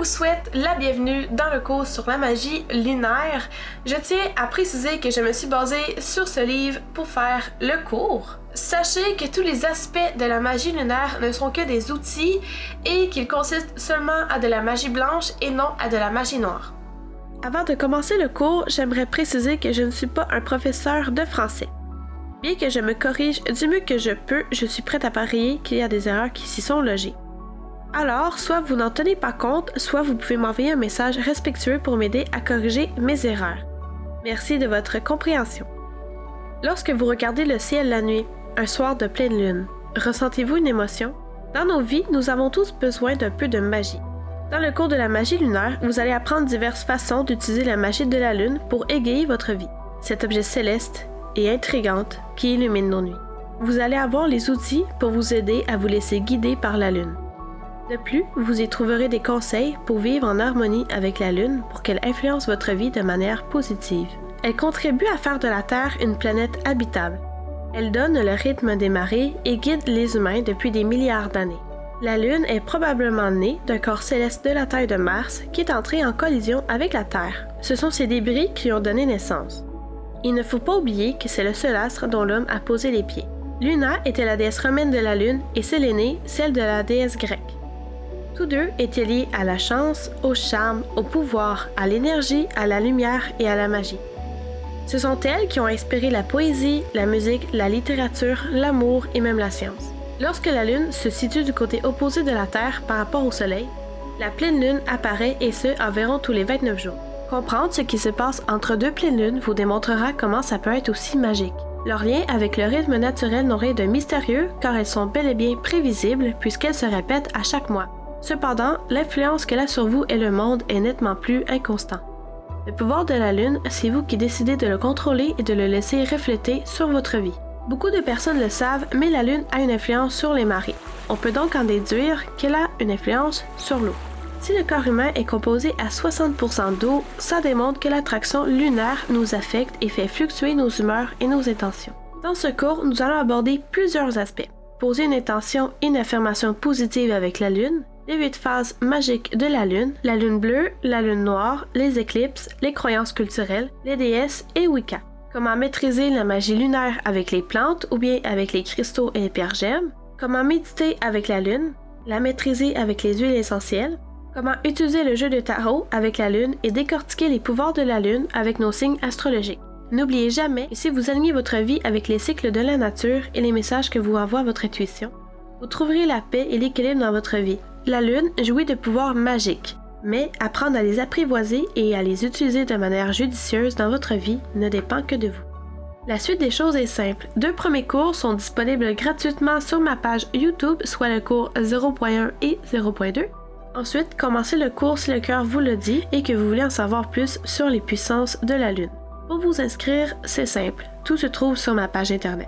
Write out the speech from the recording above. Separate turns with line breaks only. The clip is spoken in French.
vous souhaite la bienvenue dans le cours sur la magie lunaire. Je tiens à préciser que je me suis basée sur ce livre pour faire le cours. Sachez que tous les aspects de la magie lunaire ne sont que des outils et qu'ils consistent seulement à de la magie blanche et non à de la magie noire. Avant de commencer le cours, j'aimerais préciser que je ne suis pas un professeur de français. Bien que je me corrige du mieux que je peux, je suis prête à parier qu'il y a des erreurs qui s'y sont logées. Alors, soit vous n'en tenez pas compte, soit vous pouvez m'envoyer un message respectueux pour m'aider à corriger mes erreurs. Merci de votre compréhension. Lorsque vous regardez le ciel la nuit, un soir de pleine lune, ressentez-vous une émotion? Dans nos vies, nous avons tous besoin d'un peu de magie. Dans le cours de la magie lunaire, vous allez apprendre diverses façons d'utiliser la magie de la lune pour égayer votre vie. Cet objet céleste et intrigante qui illumine nos nuits. Vous allez avoir les outils pour vous aider à vous laisser guider par la lune. De plus, vous y trouverez des conseils pour vivre en harmonie avec la lune pour qu'elle influence votre vie de manière positive. Elle contribue à faire de la Terre une planète habitable. Elle donne le rythme des marées et guide les humains depuis des milliards d'années. La Lune est probablement née d'un corps céleste de la taille de Mars qui est entré en collision avec la Terre. Ce sont ces débris qui lui ont donné naissance. Il ne faut pas oublier que c'est le seul astre dont l'homme a posé les pieds. Luna était la déesse romaine de la Lune et Séléné, celle de la déesse grecque. Tous deux étaient liés à la chance, au charme, au pouvoir, à l'énergie, à la lumière et à la magie. Ce sont elles qui ont inspiré la poésie, la musique, la littérature, l'amour et même la science. Lorsque la Lune se situe du côté opposé de la Terre par rapport au Soleil, la pleine Lune apparaît et ce environ tous les 29 jours. Comprendre ce qui se passe entre deux pleines lunes vous démontrera comment ça peut être aussi magique. Leur lien avec le rythme naturel n'ont rien de mystérieux car elles sont bel et bien prévisibles puisqu'elles se répètent à chaque mois. Cependant, l'influence qu'elle a sur vous et le monde est nettement plus inconstant. Le pouvoir de la Lune, c'est vous qui décidez de le contrôler et de le laisser refléter sur votre vie. Beaucoup de personnes le savent, mais la Lune a une influence sur les marées. On peut donc en déduire qu'elle a une influence sur l'eau. Si le corps humain est composé à 60% d'eau, ça démontre que l'attraction lunaire nous affecte et fait fluctuer nos humeurs et nos intentions. Dans ce cours, nous allons aborder plusieurs aspects. Poser une intention et une affirmation positive avec la Lune, les 8 phases magiques de la Lune bleue, la Lune noire, les éclipses, les croyances culturelles, les déesses et Wicca. Comment maîtriser la magie lunaire avec les plantes ou bien avec les cristaux et les pierres gemmes, comment méditer avec la Lune, la maîtriser avec les huiles essentielles, comment utiliser le jeu de tarot avec la Lune et décortiquer les pouvoirs de la Lune avec nos signes astrologiques. N'oubliez jamais que si vous alignez votre vie avec les cycles de la nature et les messages que vous envoie votre intuition, vous trouverez la paix et l'équilibre dans votre vie. La Lune jouit de pouvoirs magiques, mais apprendre à les apprivoiser et à les utiliser de manière judicieuse dans votre vie ne dépend que de vous. La suite des choses est simple. 2 premiers cours sont disponibles gratuitement sur ma page YouTube, soit le cours 0.1 et 0.2. Ensuite, commencez le cours si le cœur vous le dit et que vous voulez en savoir plus sur les puissances de la Lune. Pour vous inscrire, c'est simple. Tout se trouve sur ma page Internet.